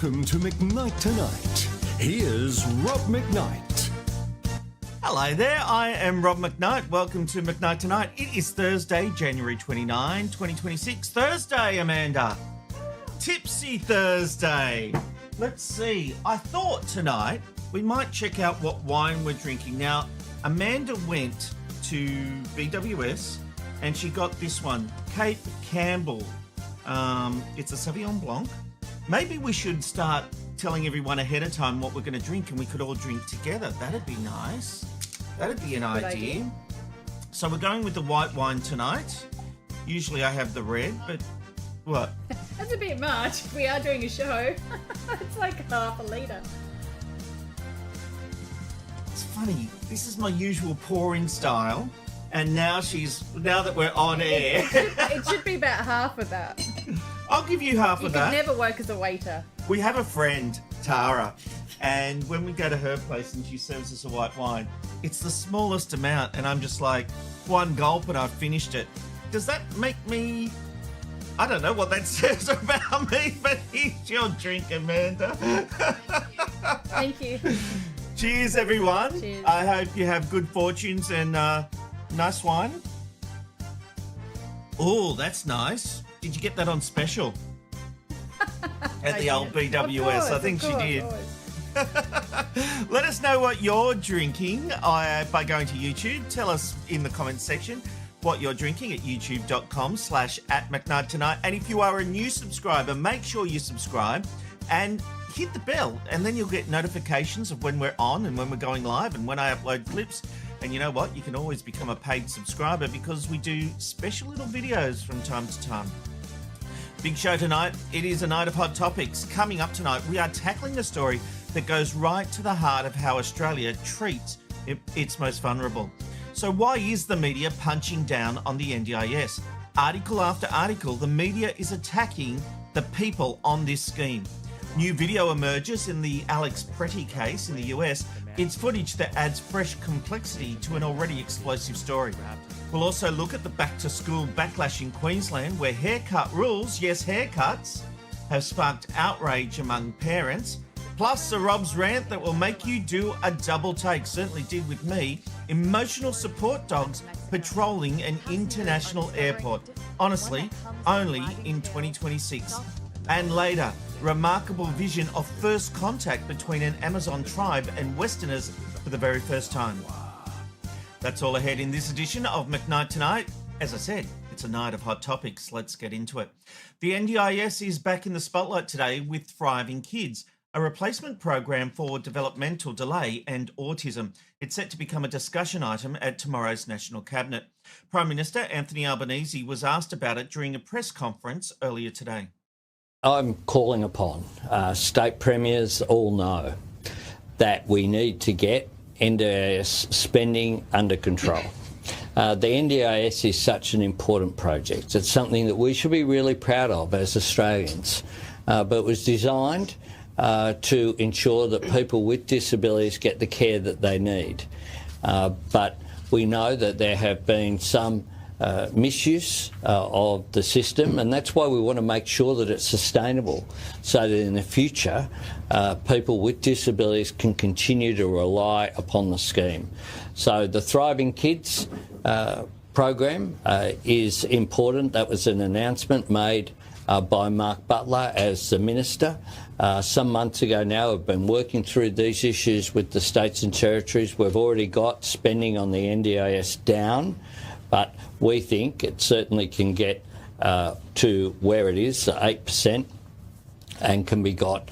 Welcome to McKnight Tonight. Here's Rob McKnight. Hello there, I am Rob McKnight. Welcome to McKnight Tonight. It is Thursday, January 29, 2026. Thursday, Amanda. Tipsy Thursday. Let's see. I thought tonight we might check out what wine we're drinking. Now, Amanda went to BWS and she got this one, Cape Campbell. It's a Sauvignon Blanc. Maybe we should start telling everyone ahead of time what we're going to drink and we could all drink together. That'd be nice. That'd be an idea. So we're going with the white wine tonight. Usually I have the red, but what? That's a bit much. We are doing a show. It's like half a litre. It's funny. This is my usual pouring style. And now that we're on air. It should be about half of that. I'll give you half of that. You could never work as a waiter. We have a friend, Tara, and when we go to her place and she serves us a white wine, it's the smallest amount, and I'm just like, one gulp and I've finished it. Does that make me... I don't know what that says about me, but here's your drink, Amanda. Thank you. Cheers, everyone. Cheers. I hope you have good fortunes and nice wine. Oh, that's nice. Did you get that on special? At the old BWS. I think she did. Let us know what you're drinking by going to YouTube. Tell us in the comments section what you're drinking at youtube.com/@McKnight And if you are a new subscriber, make sure you subscribe and hit the bell, and then you'll get notifications of when we're on and when we're going live and when I upload clips. And you know what? You can always become a paid subscriber because we do special little videos from time to time. Big show tonight. It is a night of hot topics. Coming up tonight, we are tackling a story that goes right to the heart of how Australia treats its most vulnerable. So why is the media punching down on the NDIS? Article after article, the media is attacking the people on this scheme. New video emerges in the Alex Pretti case in the US. It's footage that adds fresh complexity to an already explosive story. We'll also look at the back-to-school backlash in Queensland, where haircut rules, yes, haircuts, have sparked outrage among parents. Plus, a Rob's rant that will make you do a double take, certainly did with me. Emotional support dogs patrolling an international airport. Honestly, only in 2026. And later, remarkable vision of first contact between an Amazon tribe and Westerners for the very first time. That's all ahead in this edition of McKnight Tonight. As I said, it's a night of hot topics. Let's get into it. The NDIS is back in the spotlight today with Thriving Kids, a replacement program for developmental delay and autism. It's set to become a discussion item at tomorrow's National Cabinet. Prime Minister Anthony Albanese was asked about it during a press conference earlier today. I'm calling upon state premiers all know that we need to get NDIS spending under control. The NDIS is such an important project. It's something that we should be really proud of as Australians. But it was designed to ensure that people with disabilities get the care that they need. But we know that there have been some misuse of the system, and that's why we want to make sure that it's sustainable, so that in the future people with disabilities can continue to rely upon the scheme. So the Thriving Kids program is important. That was an announcement made by Mark Butler as the Minister some months ago now. We've been working through these issues with the states and territories. We've already got spending on the NDIS down, but we think it certainly can get to where it is, 8%, and can be got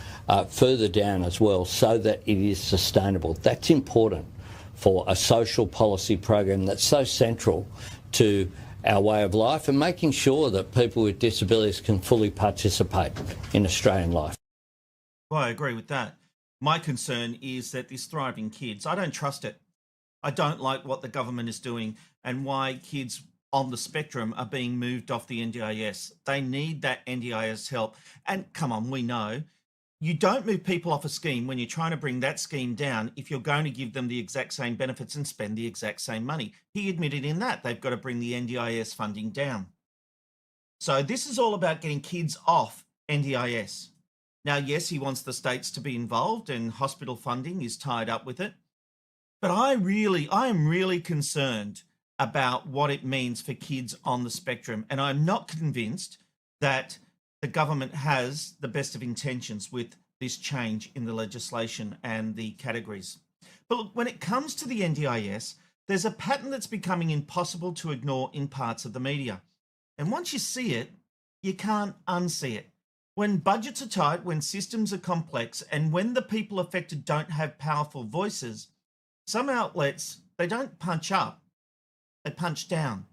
further down as well, so that it is sustainable. That's important for a social policy program that's so central to our way of life and making sure that people with disabilities can fully participate in Australian life. Well, I agree with that. My concern is that this Thriving Kids, I don't trust it. I don't like what the government is doing and why kids on the spectrum are being moved off the NDIS. They need that NDIS help. And come on, we know you don't move people off a scheme when you're trying to bring that scheme down if you're going to give them the exact same benefits and spend the exact same money. He admitted in that they've got to bring the NDIS funding down. So this is all about getting kids off NDIS. Now, yes, he wants the states to be involved and hospital funding is tied up with it. But I am really concerned about what it means for kids on the spectrum. And I'm not convinced that the government has the best of intentions with this change in the legislation and the categories. But look, when it comes to the NDIS, there's a pattern that's becoming impossible to ignore in parts of the media. And once you see it, you can't unsee it. When budgets are tight, when systems are complex, and when the people affected don't have powerful voices, some outlets, they don't punch up, they punch down.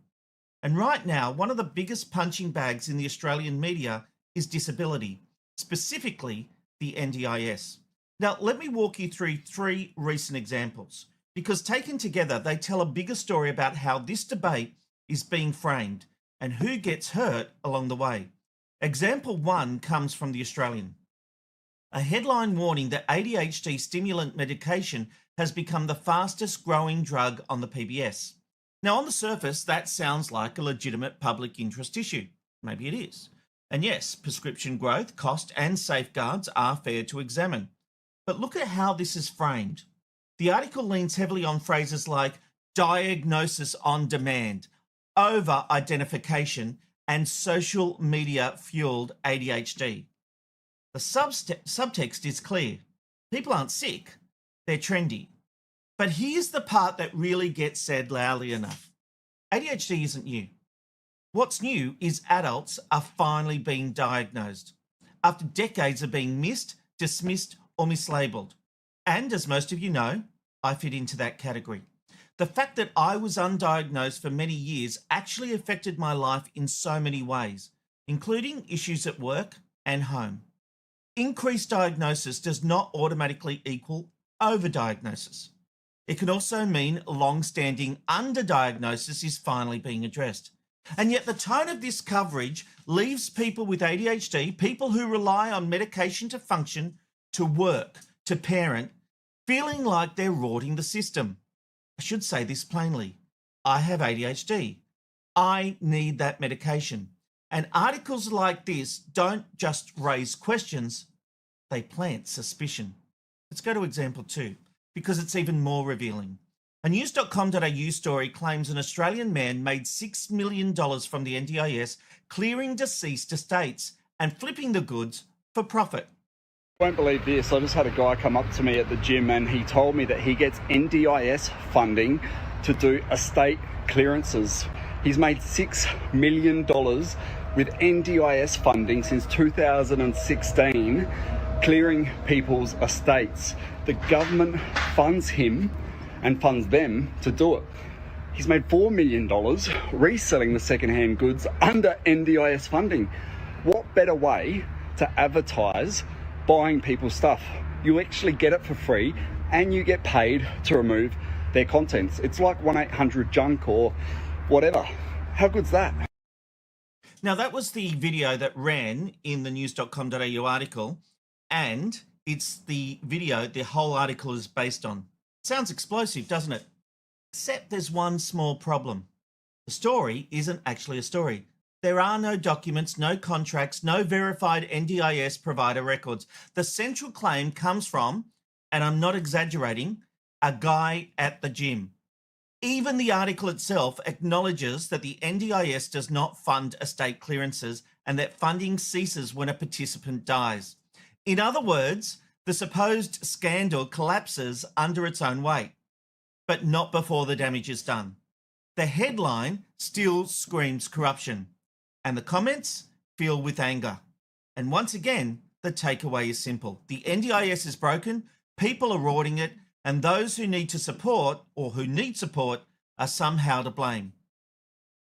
And right now, one of the biggest punching bags in the Australian media is disability, specifically the NDIS. Now, let me walk you through 3 recent examples, because taken together, they tell a bigger story about how this debate is being framed and who gets hurt along the way. Example 1 comes from the Australian. A headline warning that ADHD stimulant medication has become the fastest growing drug on the PBS. Now, on the surface, that sounds like a legitimate public interest issue. Maybe it is. And yes, prescription growth, cost and safeguards are fair to examine. But look at how this is framed. The article leans heavily on phrases like diagnosis on demand, over-identification, and social media-fueled ADHD. The subtext is clear. People aren't sick, they're trendy. But here's the part that really gets said loudly enough. ADHD isn't new. What's new is adults are finally being diagnosed after decades of being missed, dismissed, or mislabeled. And as most of you know, I fit into that category. The fact that I was undiagnosed for many years actually affected my life in so many ways, including issues at work and home. Increased diagnosis does not automatically equal overdiagnosis. It can also mean long-standing underdiagnosis is finally being addressed. And yet the tone of this coverage leaves people with ADHD, people who rely on medication to function, to work, to parent, feeling like they're rorting the system. I should say this plainly. I have ADHD. I need that medication. And articles like this don't just raise questions, they plant suspicion. Let's go to example 2, because it's even more revealing. A news.com.au story claims an Australian man made $6 million from the NDIS, clearing deceased estates and flipping the goods for profit. Won't believe this. I just had a guy come up to me at the gym and he told me that he gets NDIS funding to do estate clearances. He's made $6 million with NDIS funding since 2016, clearing people's estates. The government funds him and funds them to do it. He's made $4 million reselling the second-hand goods under NDIS funding. What better way to advertise buying people's stuff? You actually get it for free and you get paid to remove their contents. It's like 1-800-JUNK or whatever. How good's that? Now, that was the video that ran in the news.com.au article, and it's the video the whole article is based on. Sounds explosive, doesn't it? Except there's one small problem. The story isn't actually a story. There are no documents, no contracts, no verified NDIS provider records. The central claim comes from, and I'm not exaggerating, a guy at the gym. Even the article itself acknowledges that the NDIS does not fund estate clearances and that funding ceases when a participant dies. In other words, the supposed scandal collapses under its own weight, but not before the damage is done. The headline still screams corruption, and the comments fill with anger. And once again, the takeaway is simple. The NDIS is broken, people are rorting it, and those who need to support or who need support are somehow to blame.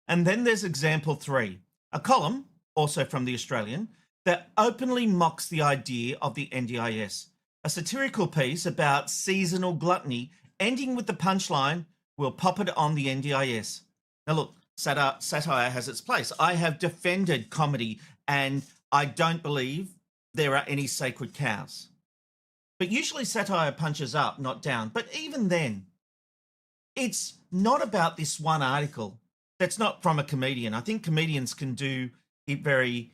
And then there's example 3, a column, also from the Australian, that openly mocks the idea of the NDIS. A satirical piece about seasonal gluttony, ending with the punchline, "We'll pop it on the NDIS." Now look, satire has its place. I have defended comedy and I don't believe there are any sacred cows. But usually satire punches up, not down. But even then, it's not about this one article. That's not from a comedian. I think comedians can do it very...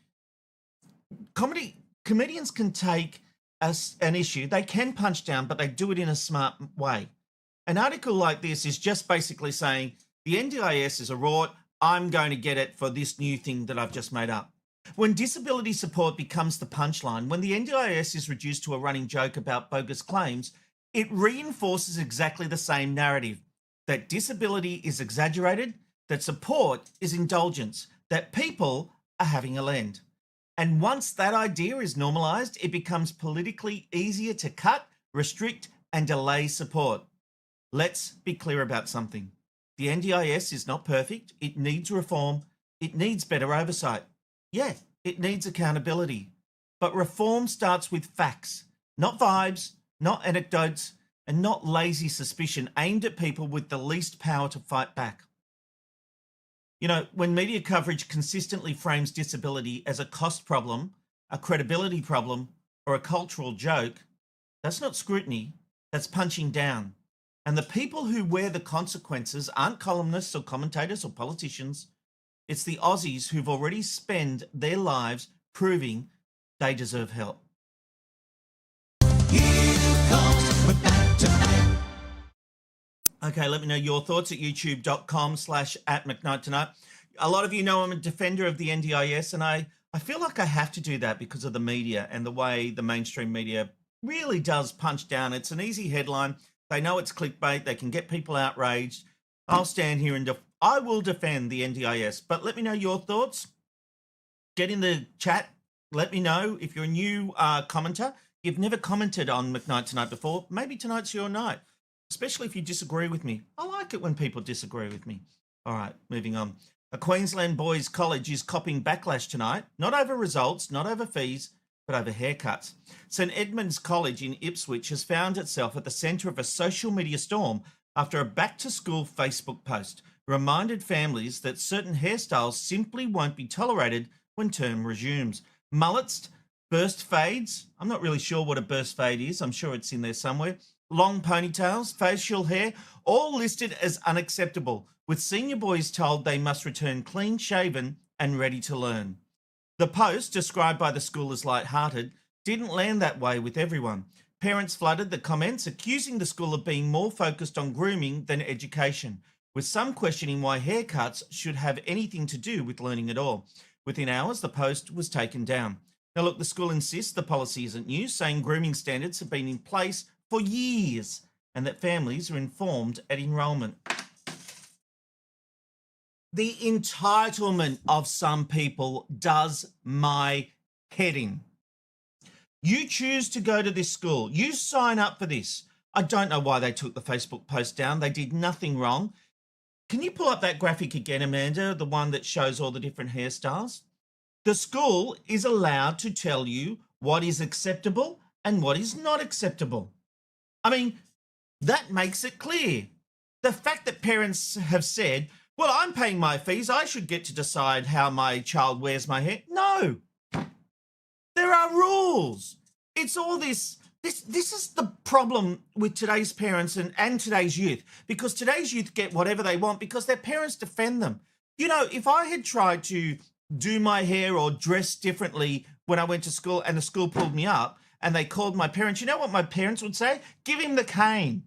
comedians can take an issue, they can punch down, but they do it in a smart way. An article like this is just basically saying the NDIS is a rort, I'm going to get it for this new thing that I've just made up. When disability support becomes the punchline, when the NDIS is reduced to a running joke about bogus claims, it reinforces exactly the same narrative, that disability is exaggerated, that support is indulgence, that people are having a lend. And once that idea is normalised, it becomes politically easier to cut, restrict and delay support. Let's be clear about something. The NDIS is not perfect. It needs reform. It needs better oversight. Yeah, it needs accountability. But reform starts with facts, not vibes, not anecdotes, and not lazy suspicion aimed at people with the least power to fight back. You know, when media coverage consistently frames disability as a cost problem, a credibility problem, or a cultural joke, that's not scrutiny, that's punching down. And the people who wear the consequences aren't columnists or commentators or politicians. It's the Aussies who've already spent their lives proving they deserve help. Okay, let me know your thoughts at youtube.com/@McKnight tonight. A lot of you know I'm a defender of the NDIS, and I feel like I have to do that because of the media and the way the mainstream media really does punch down. It's an easy headline. They know it's clickbait. They can get people outraged. I'll stand here and I will defend the NDIS. But let me know your thoughts. Get in the chat. Let me know if you're a new commenter. You've never commented on McKnight Tonight before. Maybe tonight's your night, especially if you disagree with me. I like it when people disagree with me. All right, moving on. A Queensland boys' college is copping backlash tonight, not over results, not over fees, but over haircuts. St Edmund's College in Ipswich has found itself at the centre of a social media storm after a back-to-school Facebook post reminded families that certain hairstyles simply won't be tolerated when term resumes. Mullets, burst fades, I'm not really sure what a burst fade is, I'm sure it's in there somewhere, long ponytails, facial hair, all listed as unacceptable, with senior boys told they must return clean-shaven and ready to learn. The post, described by the school as light-hearted, didn't land that way with everyone. Parents flooded the comments, accusing the school of being more focused on grooming than education, with some questioning why haircuts should have anything to do with learning at all. Within hours, the post was taken down. Now look, the school insists the policy isn't new, saying grooming standards have been in place for years and that families are informed at enrolment. The entitlement of some people does my head in. You choose to go to this school. You sign up for this. I don't know why they took the Facebook post down. They did nothing wrong. Can you pull up that graphic again, Amanda, the one that shows all the different hairstyles? The school is allowed to tell you what is acceptable and what is not acceptable. I mean, that makes it clear. The fact that parents have said, well, I'm paying my fees, I should get to decide how my child wears my hair. No, there are rules. It's all this is the problem with today's parents and today's youth, because today's youth get whatever they want because their parents defend them. You know, if I had tried to do my hair or dress differently when I went to school and the school pulled me up and they called my parents, you know what my parents would say? Give him the cane.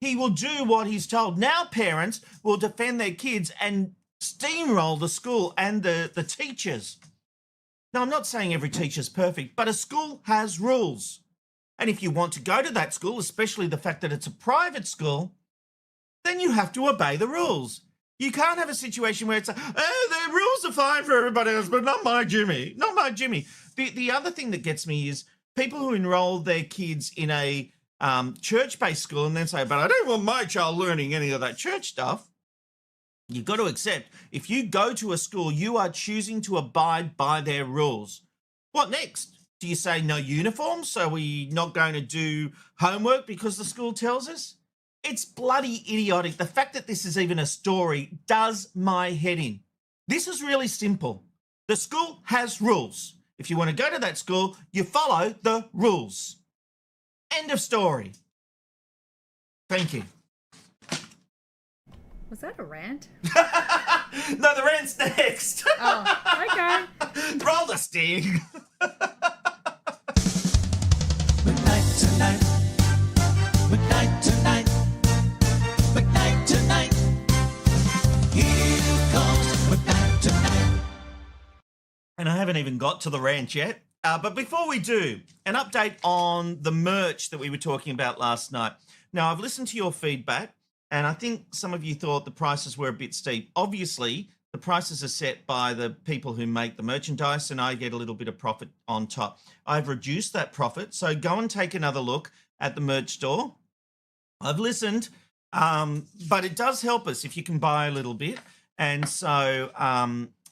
He will do what he's told. Now parents will defend their kids and steamroll the school and the teachers. Now, I'm not saying every teacher's perfect, but a school has rules. And if you want to go to that school, especially the fact that it's a private school, then you have to obey the rules. You can't have a situation where it's, oh, the rules are fine for everybody else, but not my Jimmy, not my Jimmy. The other thing that gets me is people who enroll their kids in a church-based school and then say, but I don't want my child learning any of that church stuff. You've got to accept, if you go to a school, you are choosing to abide by their rules. What next? Do you say no uniform, so we're not going to do homework because the school tells us? It's bloody idiotic. The fact that this is even a story does my head in. This is really simple. The school has rules. If you want to go to that school, you follow the rules. End of story. Thank you. Was that a rant? No, the rant's next. Oh, okay. Roll the sting. tonight. McKnight tonight. McKnight tonight. Here comes McKnight tonight. And I haven't even got to the rant yet. But before we do, an update on the merch that we were talking about last night. Now, I've listened to your feedback, and I think some of you thought the prices were a bit steep. Obviously, the prices are set by the people who make the merchandise, and I get a little bit of profit on top. I've reduced that profit, so go and take another look at the merch store. I've listened, but it does help us if you can buy a little bit. And so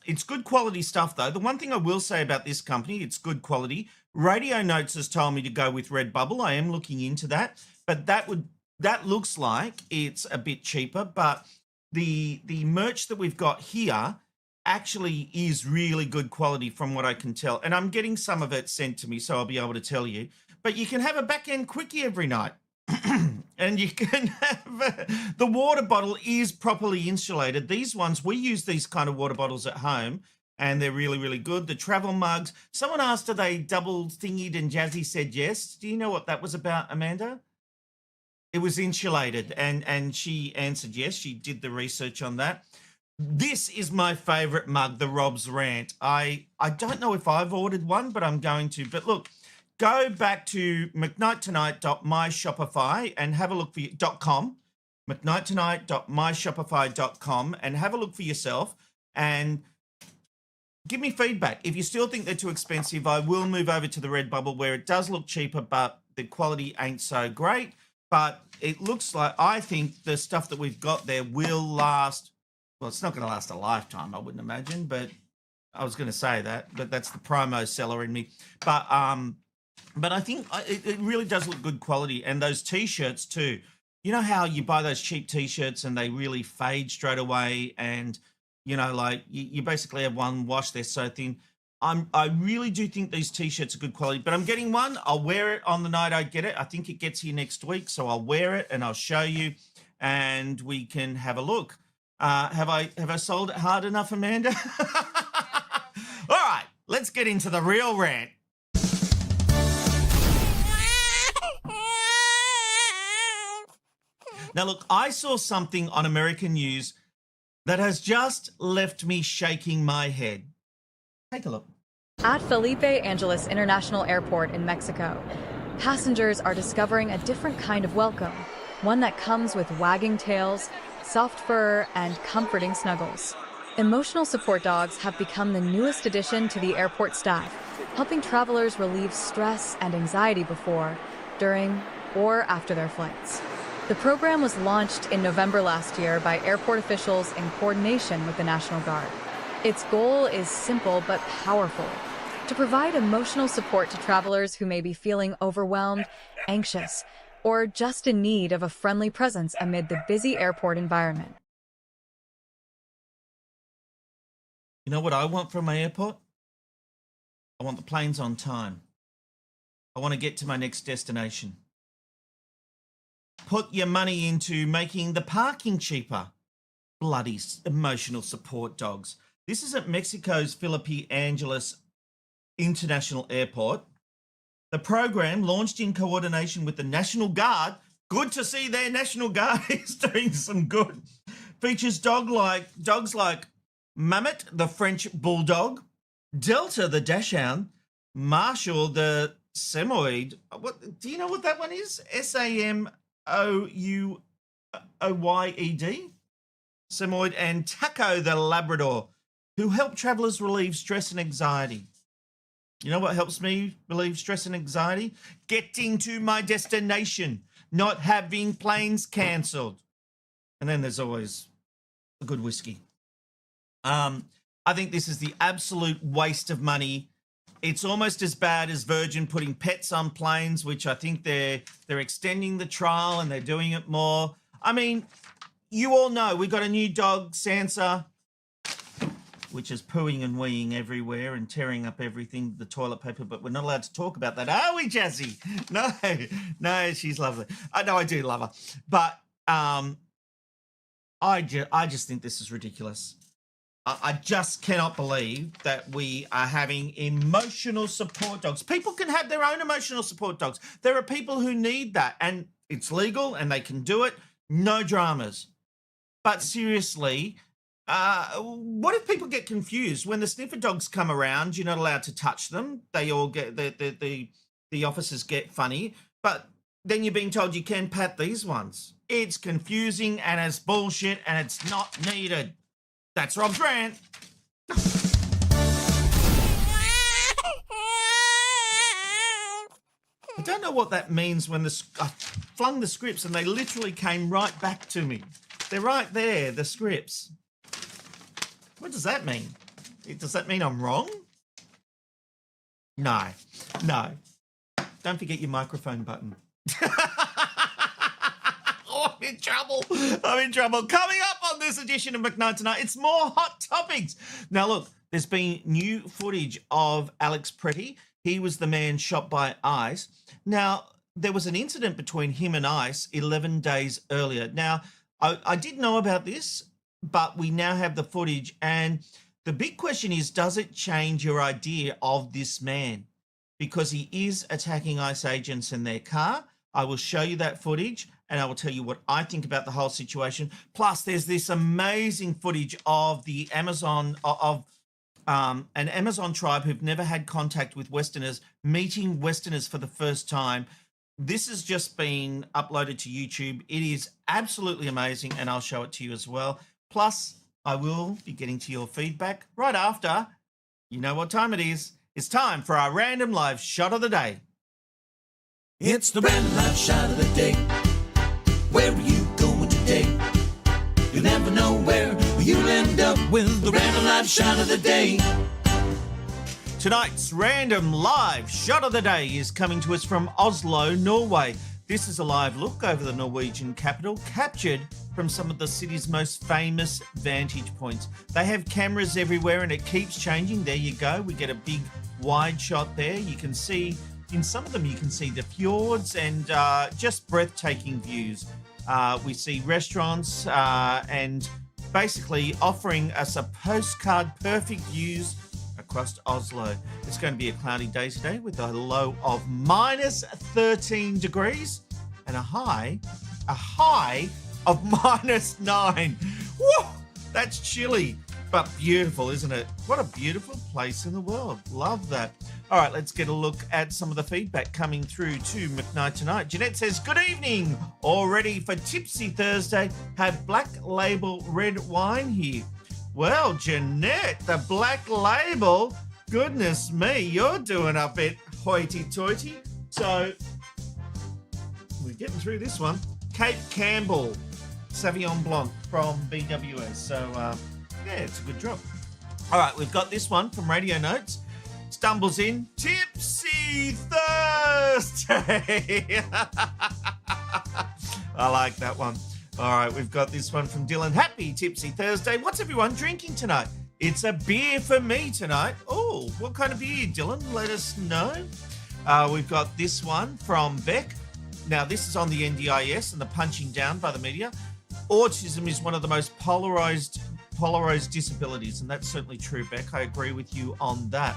it's good quality stuff, though. The one thing I will say about this company, it's good quality. Radio Notes has told me to go with Redbubble. I am looking into that, but that looks like it's a bit cheaper. But the merch that we've got here actually is really good quality from what I can tell. And I'm getting some of it sent to me, so I'll be able to tell you. But you can have a back-end quickie every night. And you can have the water bottle is properly insulated. These ones, we use these kind of water bottles at home, and they're really, really good. The travel mugs. Someone asked, are they double thingied? And Jazzy said yes. Do you know what that was about, Amanda? It was insulated, and she answered yes. She did the research on that. This is my favorite mug, the Rob's Rant. I don't know if I've ordered one, but I'm going to. But look, go back to McKnightTonight.myshopify and have a look for .com, McKnightTonight.myshopify.com, and have a look for yourself and give me feedback. If you still think they're too expensive, I will move over to the Redbubble where it does look cheaper, but the quality ain't so great. But it looks like, I think the stuff that we've got there will last. Well, it's not going to last a lifetime, I wouldn't imagine, but I was going to say that, but that's the promo seller in me. But I think it really does look good quality. And those T-shirts too. You know how you buy those cheap T-shirts and they really fade straight away, and you know, like you basically have one wash, they're so thin. I really do think these T-shirts are good quality, but I'm getting one. I'll wear it on the night I get it. I think it gets here next week, so I'll wear it and I'll show you, and we can have a look. Have I sold it hard enough, Amanda? All right, let's get into the real rant. Now, look, I saw something on American news that has just left me shaking my head. Take a look. At Felipe Angeles International Airport in Mexico, passengers are discovering a different kind of welcome, one that comes with wagging tails, soft fur, and comforting snuggles. Emotional support dogs have become the newest addition to the airport staff, helping travelers relieve stress and anxiety before, during, or after their flights. The program was launched in November last year by airport officials in coordination with the National Guard. Its goal is simple but powerful: to provide emotional support to travelers who may be feeling overwhelmed, anxious, or just in need of a friendly presence amid the busy airport environment. You know what I want from my airport? I want the planes on time. I want to get to my next destination. Put your money into making the parking cheaper. Bloody emotional support dogs. This is at Mexico's Felipe Angeles International Airport. The program, launched in coordination with the National Guard, good to see their National Guard is doing some good, features dogs like Mamet, the French Bulldog, Delta, the Dachshund, Marshall, the Samoyed. What do you know what that one is? Samouyed. Samoyed, and Taco, the Labrador, who help travellers relieve stress and anxiety. You know what helps me relieve stress and anxiety? Getting to my destination, not having planes cancelled. And then there's always a good whiskey. I think this is the absolute waste of money. It's almost as bad as Virgin putting pets on planes, which I think they're extending the trial and they're doing it more. I mean, you all know we've got a new dog, Sansa, which is pooing and weeing everywhere and tearing up everything, the toilet paper, but we're not allowed to talk about that, are we, Jazzy? No, she's lovely. I know I do love her. But I just think this is ridiculous. I just cannot believe that we are having emotional support dogs. People can have their own emotional support dogs. There are people who need that, and it's legal and they can do it. No dramas. But seriously, what if people get confused when the sniffer dogs come around? You're not allowed to touch them. They all get the officers get funny, but then you're being told you can pat these ones. It's confusing and it's bullshit and it's not needed. That's Rob's rant. I don't know what that means when I flung the scripts and they literally came right back to me. They're right there, the scripts. What does that mean? Does that mean I'm wrong? No. Don't forget your microphone button. Oh, I'm in trouble. Coming up on this edition of McKnight Tonight, it's more hot topics. Now, look, there's been new footage of Alex Pretti. He was the man shot by ICE. Now, there was an incident between him and ICE 11 days earlier. Now, I did know about this, but we now have the footage. And the big question is, does it change your idea of this man? Because he is attacking ICE agents in their car. I will show you that footage and I will tell you what I think about the whole situation. Plus, there's this amazing footage of the Amazon, an Amazon tribe who've never had contact with Westerners, meeting Westerners for the first time. This has just been uploaded to YouTube. It is absolutely amazing, and I'll show it to you as well. Plus, I will be getting to your feedback right after. You know what time it is. It's time for our random live shot of the day. It's the random live shot of the day. Where are you going today? You'll never know where you'll end up with the random live shot of the day. Tonight's random live shot of the day is coming to us from Oslo, Norway. This is a live look over the Norwegian capital, captured from some of the city's most famous vantage points. They have cameras everywhere and it keeps changing. There you go. We get a big wide shot there. You can see, in some of them, you can see the fjords and just breathtaking views. We see restaurants and basically offering us a postcard perfect views across Oslo. It's going to be a cloudy day today with a low of minus 13 degrees and a high of minus 9. Woo! That's chilly, but beautiful, isn't it? What a beautiful place in the world. Love that. All right, let's get a look at some of the feedback coming through to McKnight Tonight. Jeanette says, good evening. All ready for Tipsy Thursday. Have Black Label red wine here. Well, Jeanette, the Black Label, goodness me, you're doing a bit hoity-toity. So, we're getting through this one. Kate Campbell, Sauvignon Blanc from BWS. So, yeah, it's a good drop. All right, we've got this one from Radio Notes. Stumbles in, Tipsy Thursday. I like that one. All right, we've got this one from Dylan. Happy Tipsy Thursday. What's everyone drinking tonight? It's a beer for me tonight. Oh, what kind of beer, Dylan? Let us know. We've got this one from Beck. Now, this is on the NDIS and the punching down by the media. Autism is one of the most polarized disabilities, and that's certainly true, Beck. I agree with you on that.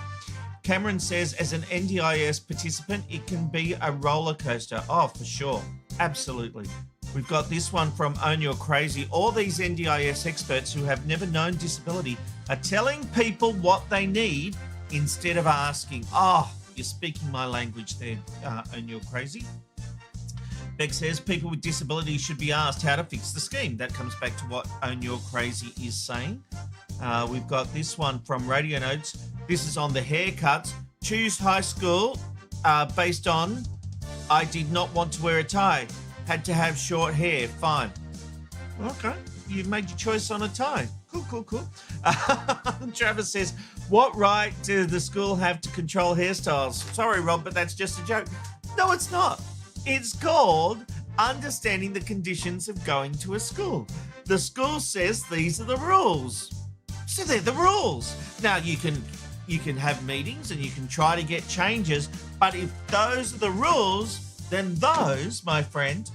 Cameron says, as an NDIS participant, it can be a roller coaster. Oh, for sure. Absolutely. We've got this one from Own You're Crazy. All these NDIS experts who have never known disability are telling people what they need instead of asking. Oh, you're speaking my language there, Own You're Crazy. Beck says people with disabilities should be asked how to fix the scheme. That comes back to what Own You're Crazy is saying. We've got this one from Radio Notes. This is on the haircuts. Choose high school based on I did not want to wear a tie. Had to have short hair. Fine. Okay. You've made your choice on a tie. Cool. Travis says, what right do the school have to control hairstyles? Sorry, Rob, but that's just a joke. No, it's not. It's called understanding the conditions of going to a school. The school says these are the rules. So they're the rules. Now, you can have meetings and you can try to get changes, but if those are the rules, then those, my friend,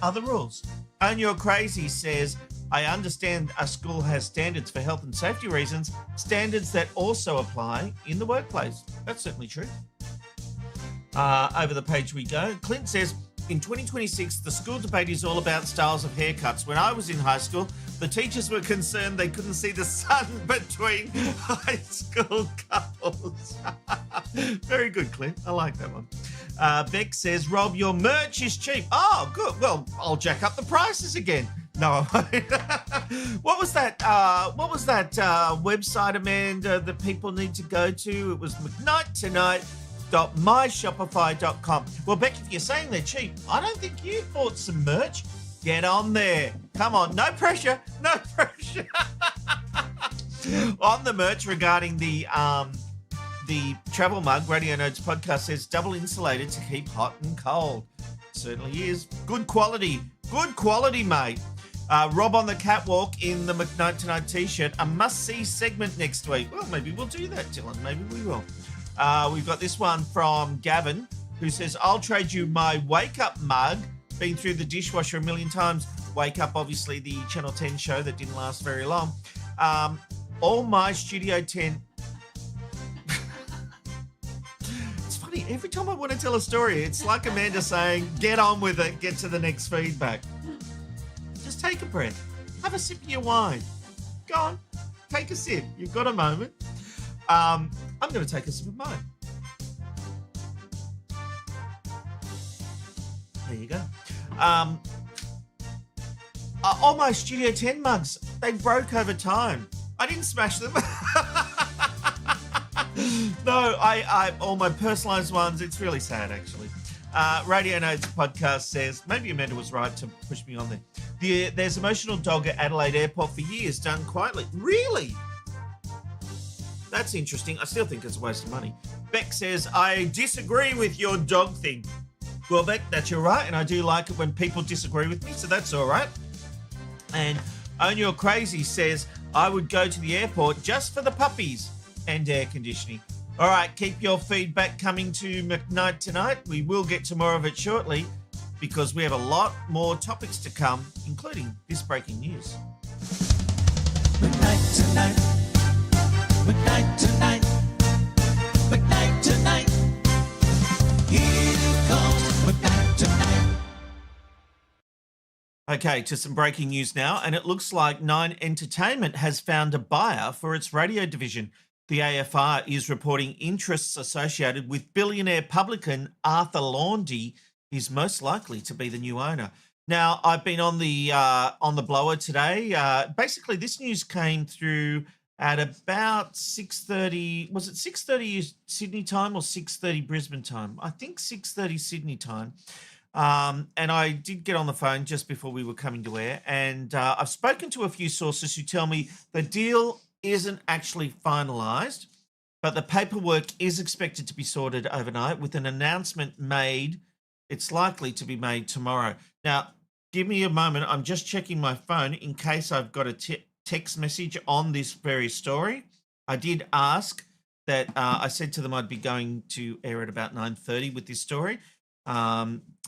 are the rules. Own You're Crazy says, I understand a school has standards for health and safety reasons, standards that also apply in the workplace. That's certainly true. Over the page we go. Clint says, in 2026, the school debate is all about styles of haircuts. When I was in high school, the teachers were concerned they couldn't see the sun between high school couples. Very good, Clint. I like that one. Beck says, Rob, your merch is cheap. Oh, good. Well, I'll jack up the prices again. No, I won't. What was that website, Amanda, that people need to go to? It was McKNIGHT.myshopify.com. Well, Beck, if you're saying they're cheap, I don't think you bought some merch. Get on there. Come on. No pressure. No pressure. On the merch regarding the travel mug, Radio Notes podcast says double insulated to keep hot and cold. Certainly is. Good quality. Good quality, mate. Rob on the catwalk in the McKnight Tonight t-shirt. A must-see segment next week. Well, maybe we'll do that, Dylan. Maybe we will. We've got this one from Gavin, who says, I'll trade you my Wake Up mug. Been through the dishwasher a million times. Wake Up, obviously, the Channel 10 show that didn't last very long. All my Studio 10... It's funny, every time I want to tell a story, it's like Amanda saying, get on with it, get to the next feedback. Just take a breath. Have a sip of your wine. Go on, take a sip. You've got a moment. I'm going to take a sip of mine. There you go. All my Studio 10 mugs, they broke over time. I didn't smash them. No, I all my personalised ones, it's really sad, actually. Radio Notes podcast says, maybe Amanda was right to push me on there. There's emotional dog at Adelaide Airport for years, done quietly. Really? That's interesting. I still think it's a waste of money. Beck says, I disagree with your dog thing. Well, Beck, that's your right, and I do like it when people disagree with me, so that's all right. And Own Your Crazy says, I would go to the airport just for the puppies and air conditioning. All right, keep your feedback coming to McKnight Tonight. We will get to more of it shortly because we have a lot more topics to come, including this breaking news. McKnight Tonight. McKnight Tonight. McKnight Tonight. Here comes McKnight Tonight. Okay, to some breaking news now, and it looks like Nine Entertainment has found a buyer for its radio division. The AFR is reporting interests associated with billionaire publican Arthur Laundy is most likely to be the new owner. Now, I've been on the blower today. Basically, this news came through at about 6:30. Was it 6:30 Sydney time or 6:30 Brisbane time? I think 6:30 Sydney time. And I did get on the phone just before we were coming to air, and I've spoken to a few sources who tell me the deal isn't actually finalised, but the paperwork is expected to be sorted overnight with an announcement made. It's likely to be made tomorrow. Now, give me a moment. I'm just checking my phone in case I've got a text message on this very story. I did ask that I said to them I'd be going to air at about 9:30 with this story.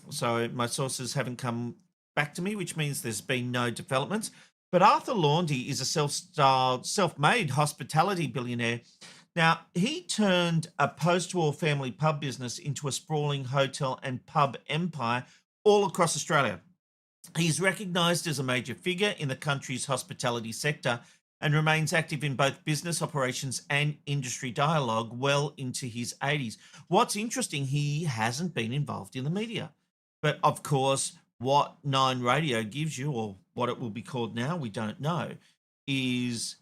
So my sources haven't come back to me, which means there's been no developments. But Arthur Laundy is a self-made hospitality billionaire. Now, he turned a post-war family pub business into a sprawling hotel and pub empire all across Australia. He's recognised as a major figure in the country's hospitality sector and remains active in both business operations and industry dialogue well into his 80s. What's interesting, he hasn't been involved in the media. But, of course, what Nine Radio gives you, or what it will be called now, we don't know, is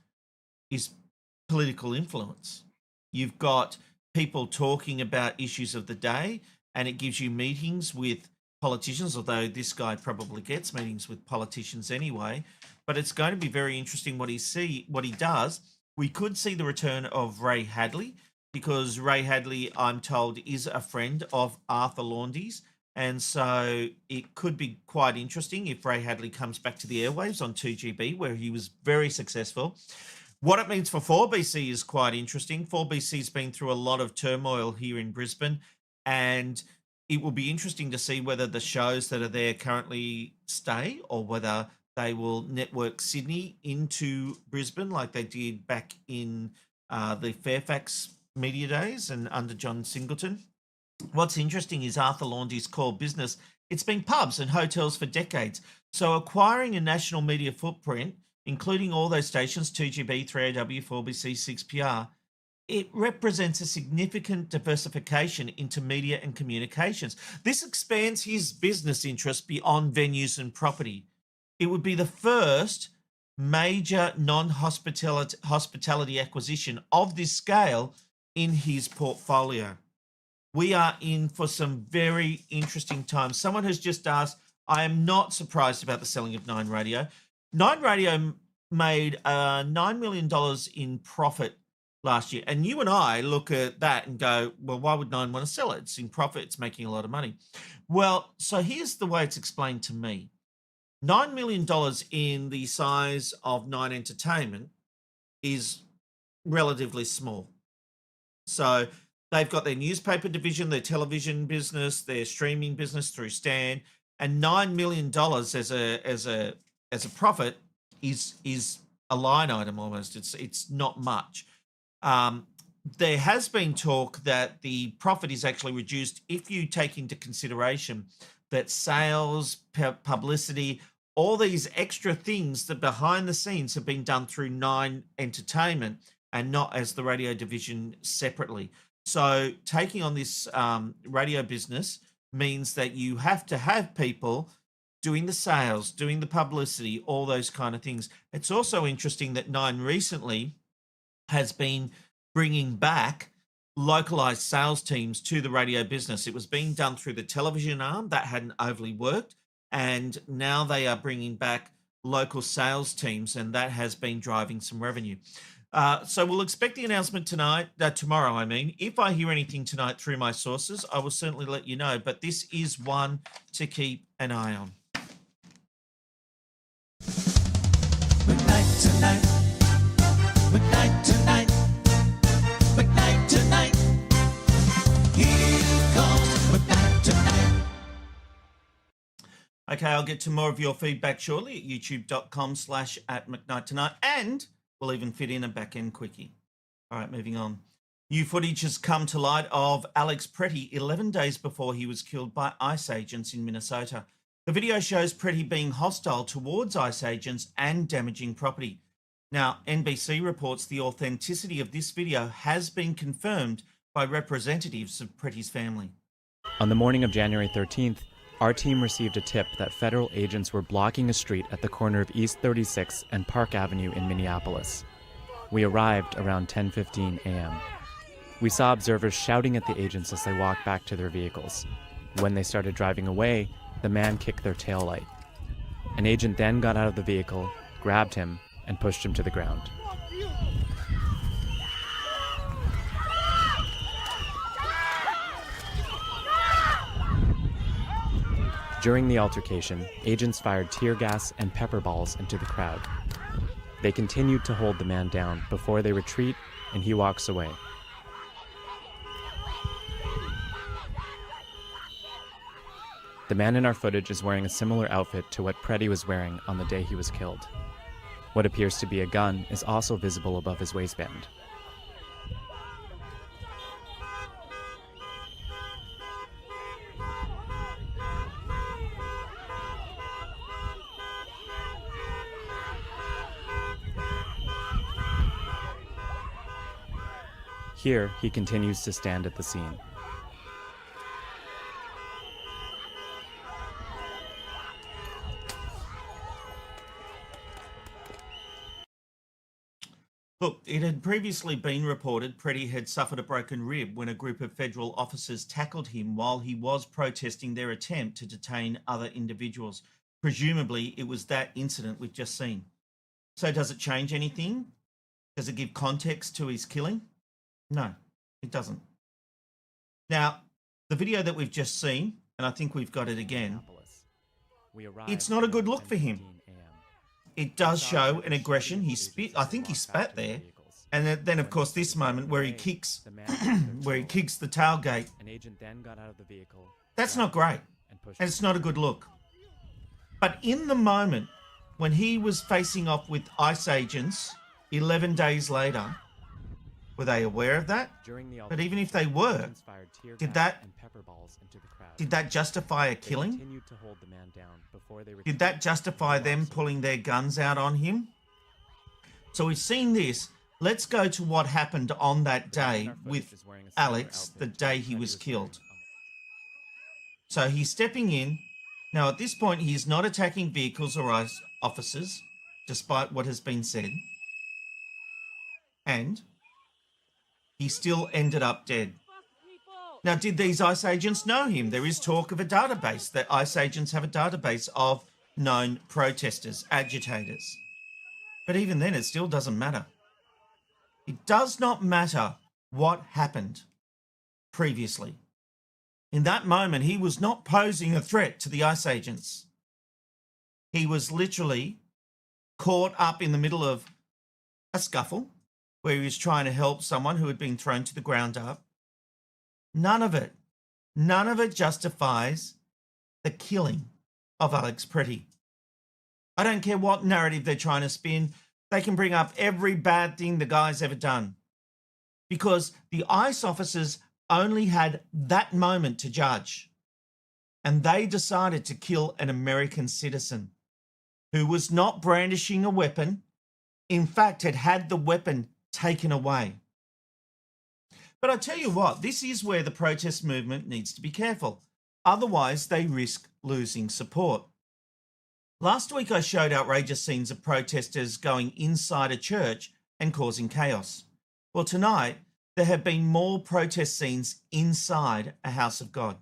political influence. You've got people talking about issues of the day, and it gives you meetings with politicians, although this guy probably gets meetings with politicians anyway. But it's going to be very interesting what he does. We could see the return of Ray Hadley, because Ray Hadley, I'm told, is a friend of Arthur Laundy's. And so it could be quite interesting if Ray Hadley comes back to the airwaves on 2GB, where he was very successful. What it means for 4BC is quite interesting. 4BC's been through a lot of turmoil here in Brisbane, and it will be interesting to see whether the shows that are there currently stay or whether They will network Sydney into Brisbane like they did back in the Fairfax media days and under John Singleton. What's interesting is Arthur Laundy's core business, it's been pubs and hotels for decades. So acquiring a national media footprint, including all those stations, 2GB, 3AW, 4BC, 6PR, it represents a significant diversification into media and communications. This expands his business interest beyond venues and property. It would be the first major non-hospitality acquisition of this scale in his portfolio. We are in for some very interesting times. Someone has just asked, I am not surprised about the selling of Nine Radio. Nine Radio made $9 million in profit last year. And you and I look at that and go, well, why would Nine want to sell it? It's in profit. It's making a lot of money. Well, so here's the way it's explained to me. $9 million in the size of Nine Entertainment is relatively small. So they've got their newspaper division, their television business, their streaming business through Stan, and $9 million as a profit is a line item almost. It's not much. There has been talk that the profit is actually reduced if you take into consideration that sales, publicity, all these extra things that behind the scenes have been done through Nine Entertainment and not as the radio division separately. So taking on this radio business means that you have to have people doing the sales, doing the publicity, all those kind of things. It's also interesting that Nine recently has been bringing back localized sales teams to the radio business. It was being done through the television arm. That hadn't overly worked. And now they are bringing back local sales teams, and that has been driving some revenue. So we'll expect the announcement tomorrow, I mean. If I hear anything tonight through my sources, I will certainly let you know. But this is one to keep an eye on. McKnight tonight. McKnight tonight. McKnight tonight. Here comes McKnight tonight. Okay, I'll get to more of your feedback shortly at youtube.com/@McKnight tonight. And we'll even fit in a back-end quickie. All right, moving on. New footage has come to light of Alex Pretti 11 days before he was killed by ICE agents in Minnesota. The video shows Pretti being hostile towards ICE agents and damaging property. Now, NBC reports the authenticity of this video has been confirmed by representatives of Pretti's family. On the morning of January 13th, our team received a tip that federal agents were blocking a street at the corner of East 36 and Park Avenue in Minneapolis. We arrived around 10:15 a.m. We saw observers shouting at the agents as they walked back to their vehicles. When they started driving away, the man kicked their taillight. An agent then got out of the vehicle, grabbed him, and pushed him to the ground. During the altercation, agents fired tear gas and pepper balls into the crowd. They continued to hold the man down before they retreat, and he walks away. The man in our footage is wearing a similar outfit to what Pretti was wearing on the day he was killed. What appears to be a gun is also visible above his waistband. Here, he continues to stand at the scene. Look, it had previously been reported Pretti had suffered a broken rib when a group of federal officers tackled him while he was protesting their attempt to detain other individuals. Presumably, it was that incident we've just seen. So does it change anything? Does it give context to his killing? No, it doesn't. Now, the video that we've just seen, and I think we've got it again, it's not a good look for him. It does show an aggression. He spit. I think he spat there, and then of course this moment where he kicks, where he kicks the tailgate. That's not great, and it's not a good look. But in the moment, when he was facing off with ICE agents 11 days later, were they aware of that? But even if they were, did that justify a killing? Did that justify them pulling their guns out on him? So we've seen this. Let's go to what happened on that day with Alex, the day he was killed. So he's stepping in. Now, at this point, he's not attacking vehicles or ICE officers, despite what has been said. And he still ended up dead. Now, did these ICE agents know him? There is talk of a database, that ICE agents have a database of known protesters, agitators. But even then, it still doesn't matter. It does not matter what happened previously. In that moment, he was not posing a threat to the ICE agents. He was literally caught up in the middle of a scuffle where he was trying to help someone who had been thrown to the ground up. None of it justifies the killing of Alex Pretti. I don't care what narrative they're trying to spin. They can bring up every bad thing the guy's ever done, because the ICE officers only had that moment to judge, and they decided to kill an American citizen who was not brandishing a weapon. In fact, had the weapon taken away. But I tell you what, this is where the protest movement needs to be careful. Otherwise, they risk losing support. Last week, I showed outrageous scenes of protesters going inside a church and causing chaos. Well, tonight, there have been more protest scenes inside a house of God.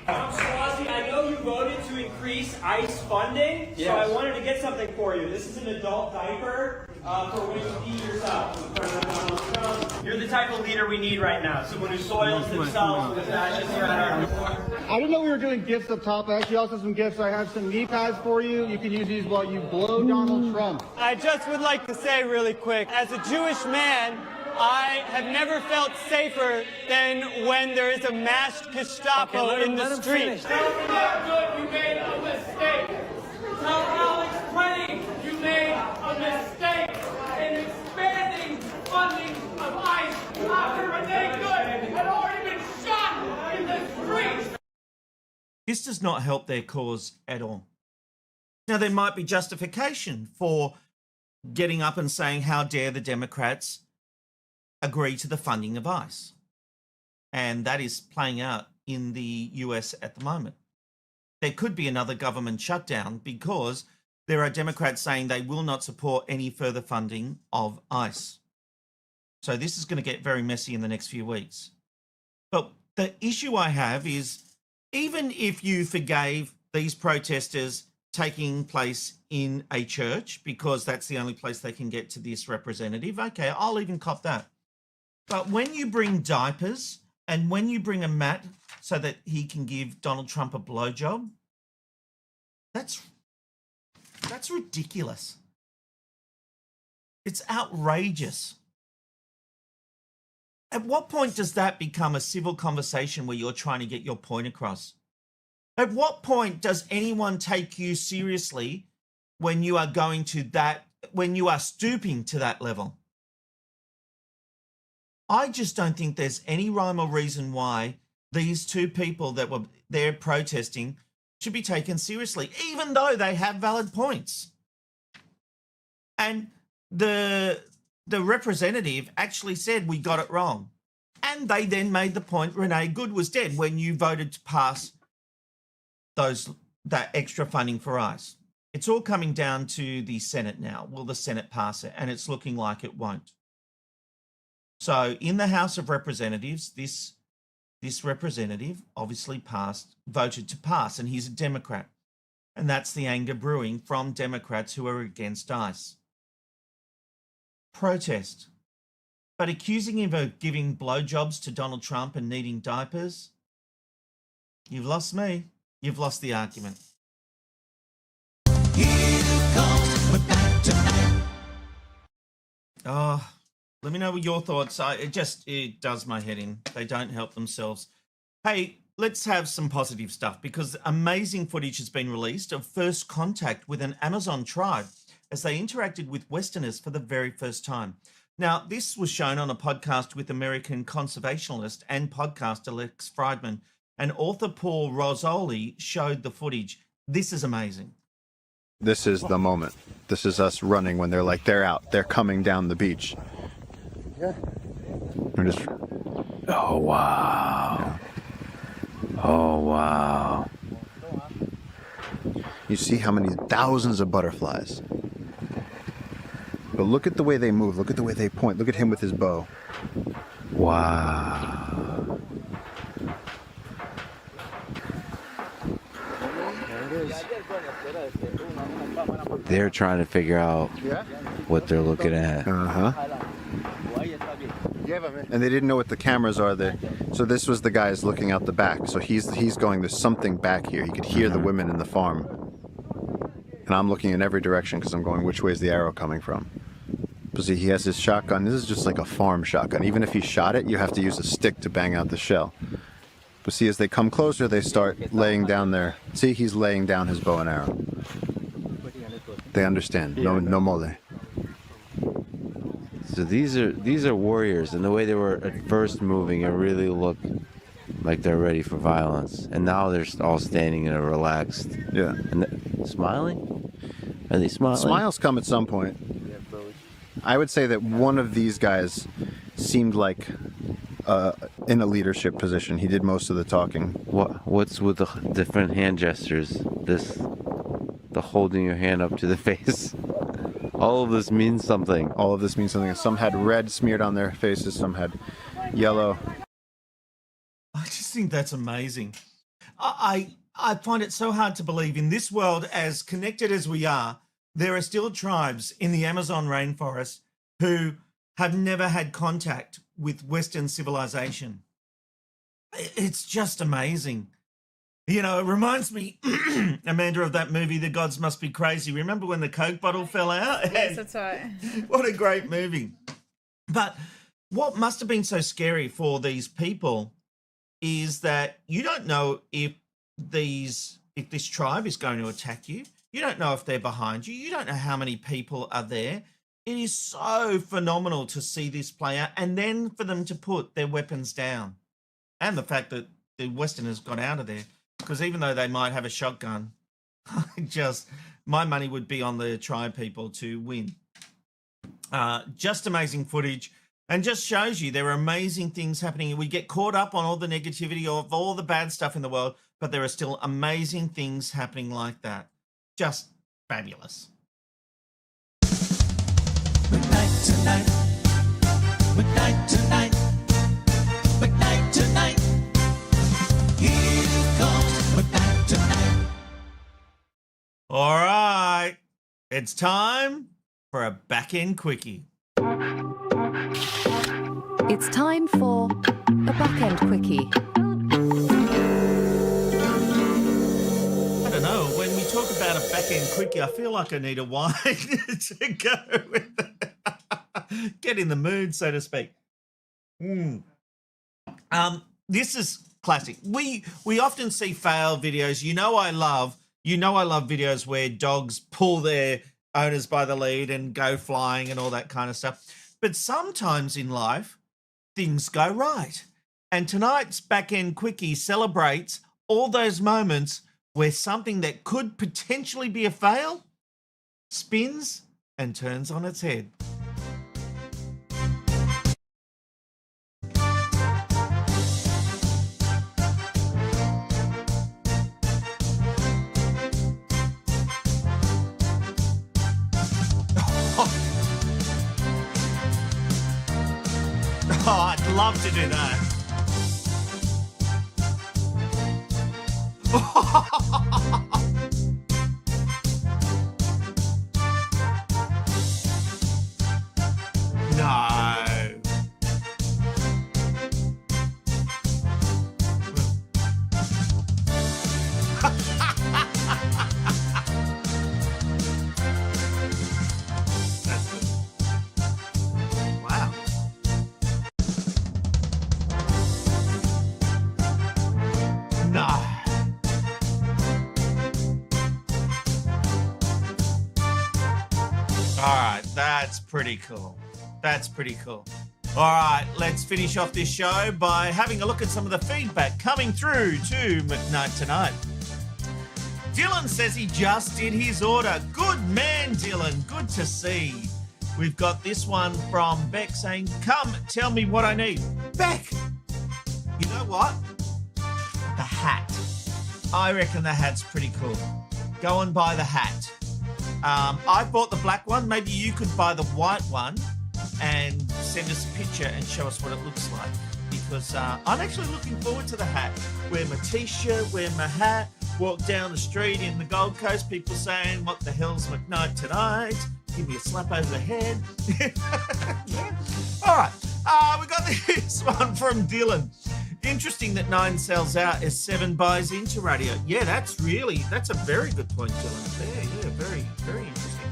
I know you voted to increase ICE funding, so I wanted to get something for you. This is an adult diaper for when you pee yourself. You're the type of leader we need right now, someone who soils themselves with ashes here at our door. I didn't know we were doing gifts up top. I actually also have some gifts. I have some knee pads for you. You can use these while you blow Donald Trump. I just would like to say really quick, as a Jewish man, I have never felt safer than when there is a masked Gestapo in the street. Tell Good you made a mistake. Tell Alex Pretti you made a mistake in expanding funding of ICE after Renee Good had already been shot in the streets. This does not help their cause at all. Now, there might be justification for getting up and saying, how dare the Democrats agree to the funding of ICE? And that is playing out in the US at the moment. There could be another government shutdown because there are Democrats saying they will not support any further funding of ICE. So this is going to get very messy in the next few weeks. But the issue I have is, even if you forgave these protesters taking place in a church because that's the only place they can get to this representative, okay, I'll even cop that. But when you bring diapers and when you bring a mat so that he can give Donald Trump a blowjob, that's ridiculous. It's outrageous. At what point does that become a civil conversation where you're trying to get your point across? At what point does anyone take you seriously when you are going to that, when you are stooping to that level? I just don't think there's any rhyme or reason why these two people that were there protesting should be taken seriously, even though they have valid points. And the representative actually said, we got it wrong. And they then made the point Renee Good was dead when you voted to pass that extra funding for ICE. It's all coming down to the Senate now. Will the Senate pass it? And it's looking like it won't. So in the House of Representatives, this representative obviously voted to pass, and he's a Democrat. And that's the anger brewing from Democrats who are against ICE. Protest. But accusing him of giving blowjobs to Donald Trump and needing diapers, you've lost me. You've lost the argument. Oh, let me know what your thoughts are. It does my head in. They don't help themselves. Hey, let's have some positive stuff, because amazing footage has been released of first contact with an Amazon tribe as they interacted with Westerners for the very first time. Now, this was shown on a podcast with American conservationist and podcaster Alex Pretti, and author Paul Rosoli showed the footage. This is amazing. This is the moment. This is us running when they're out. They're coming down the beach. Yeah. We're just... Oh, wow. Yeah. Oh, wow. You see how many thousands of butterflies. But look at the way they move. Look at the way they point. Look at him with his bow. Wow. They're trying to figure out what they're looking at. Uh-huh. And they didn't know what the cameras are there. So this was the guys looking out the back. So he's going, there's something back here. He could hear the women in the farm. And I'm looking in every direction because I'm going, which way is the arrow coming from? But see, he has his shotgun. This is just like a farm shotgun. Even if he shot it, you have to use a stick to bang out the shell. But see, as they come closer, they start laying down their... See, he's laying down his bow and arrow. They understand. No mole. So these are warriors, and the way they were at first moving, it really looked like they're ready for violence. And now they're all standing in a relaxed... Yeah. And smiling? Are they smiling? Smiles come at some point. I would say that one of these guys seemed like in a leadership position. He did most of the talking. What's with the different hand gestures? The holding your hand up to the face. All of this means something. All of this means something. Some had red smeared on their faces. Some had yellow. I just think that's amazing. I find it so hard to believe in this world, as connected as we are, there are still tribes in the Amazon rainforest who have never had contact with Western civilization. It's just amazing. You know, it reminds me, Amanda, of that movie, The Gods Must Be Crazy. Remember when the Coke bottle fell out? Yes, that's right. What a great movie. But what must have been so scary for these people is that you don't know if this tribe is going to attack you. You don't know if they're behind you. You don't know how many people are there. It is so phenomenal to see this play out, and then for them to put their weapons down. And the fact that the Westerners got out of there. Because even though they might have a shotgun, my money would be on the tribe people to win. Just amazing footage, and just shows you there are amazing things happening. We get caught up on all the negativity of all the bad stuff in the world, but there are still amazing things happening like that. Just fabulous. McKnight tonight. McKnight tonight. McKnight tonight. Here comes McKnight tonight. All right. It's time for a back-end quickie. It's time for a back-end quickie. I don't know. When we talk about a back-end quickie, I feel like I need a wine to go with it. Get in the mood, so to speak. This is classic. We often see fail videos. You know I love videos where dogs pull their owners by the lead and go flying and all that kind of stuff. But sometimes in life, things go right. And tonight's back-end quickie celebrates all those moments where something that could potentially be a fail spins and turns on its head. Oh, I'd love to do that. No. That's good. Wow. right, that's pretty cool. That's pretty cool. All right, let's finish off this show by having a look at some of the feedback coming through to McKnight Tonight. Dylan says he just did his order. Good man, Dylan. Good to see. We've got this one from Beck saying, come, tell me what I need. Beck, you know what? The hat. I reckon the hat's pretty cool. Go and buy the hat. I bought the black one. Maybe you could buy the white one and send us a picture and show us what it looks like. Because I'm actually looking forward to the hat. Wear my T-shirt, wear my hat, walk down the street in the Gold Coast, people saying, what the hell's McKnight Tonight? Give me a slap over the head. Yeah. All right. We got this one from Dylan. Interesting that 9 sells out as 7 buys into radio. Yeah, that's a very good point, Dylan. Yeah, very, very interesting.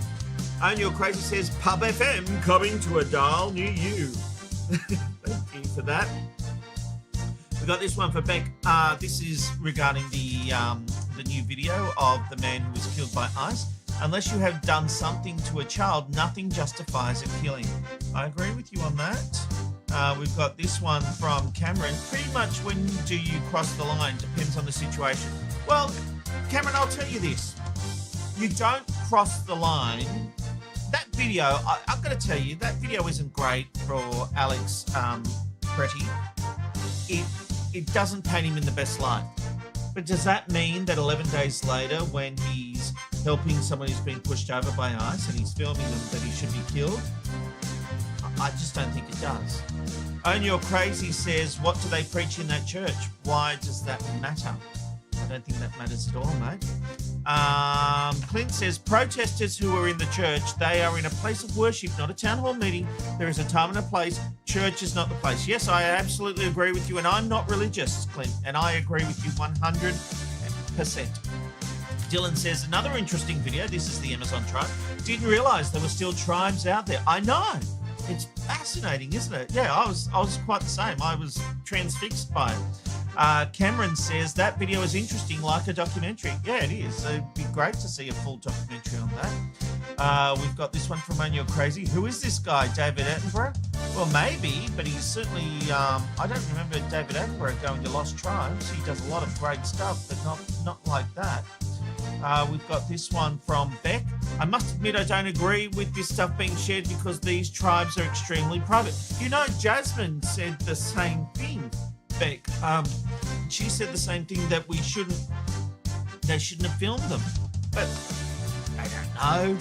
Own Your Crazy says, Pub FM coming to a dial near you. Thank you for that. We got this one for Beck. This is regarding the new video of the man who was killed by ICE. Unless you have done something to a child, nothing justifies a killing. I agree with you on that. We've got this one from Cameron. Pretty much when do you cross the line? Depends on the situation. Well, Cameron, I'll tell you this. You don't cross the line. That video, I've got to tell you, that video isn't great for Alex Pretti. It doesn't paint him in the best light. But does that mean that 11 days later, when he's helping someone who's been pushed over by ICE and he's filming them, that he should be killed? I just don't think it does. Own Your Crazy says, what do they preach in that church? Why does that matter? I don't think that matters at all, mate. Clint says, protesters who are in the church, they are in a place of worship, not a town hall meeting. There is a time and a place. Church is not the place. Yes, I absolutely agree with you, and I'm not religious, Clint, and I agree with you 100%. Dylan says, another interesting video. This is the Amazon tribe. Didn't realise there were still tribes out there. I know. It's fascinating, isn't it? Yeah, I was quite the same. I was transfixed by it. Cameron says that video is interesting, like a documentary. Yeah, it is. It'd be great to see a full documentary on that. We've got this one from Own Your Crazy. Who is this guy, David Attenborough? Well, maybe, but he's certainly, I don't remember David Attenborough going to Lost Tribes. He does a lot of great stuff, but not like that. We've got this one from Beck. I must admit I don't agree with this stuff being shared because these tribes are extremely private. You know, Jasmine said the same thing, Beck. She said the same thing, that they shouldn't have filmed them. But I don't know.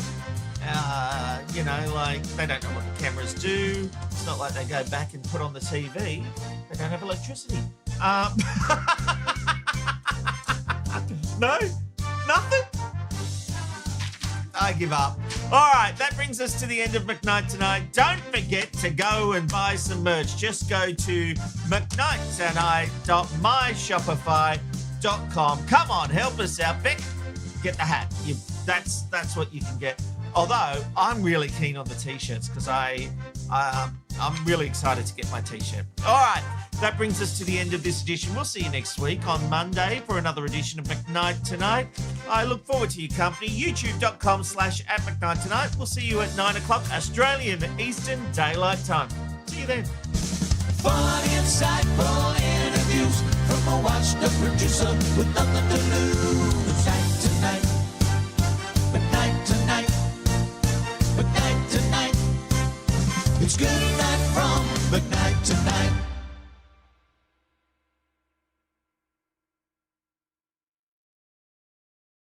You know, like, they don't know what the cameras do. It's not like they go back and put on the TV. They don't have electricity. No? Nothing? I give up. All right, that brings us to the end of McKnight Tonight. Don't forget to go and buy some merch. Just go to mcknighttonight.myshopify.com. Come on, help us out, Beck. Get the hat. That's what you can get. Although I'm really keen on the t-shirts because I'm really excited to get my t-shirt. All right, that brings us to the end of this edition. We'll see you next week on Monday for another edition of McKnight Tonight. I look forward to your company. YouTube.com/@McKnight Tonight. We'll see you at 9 o'clock Australian Eastern Daylight Time. See you then. Fun, insightful interviews from a washed-up producer with nothing to lose. Night tonight, McKnight Tonight, McKnight Tonight. It's good night from McKnight Tonight.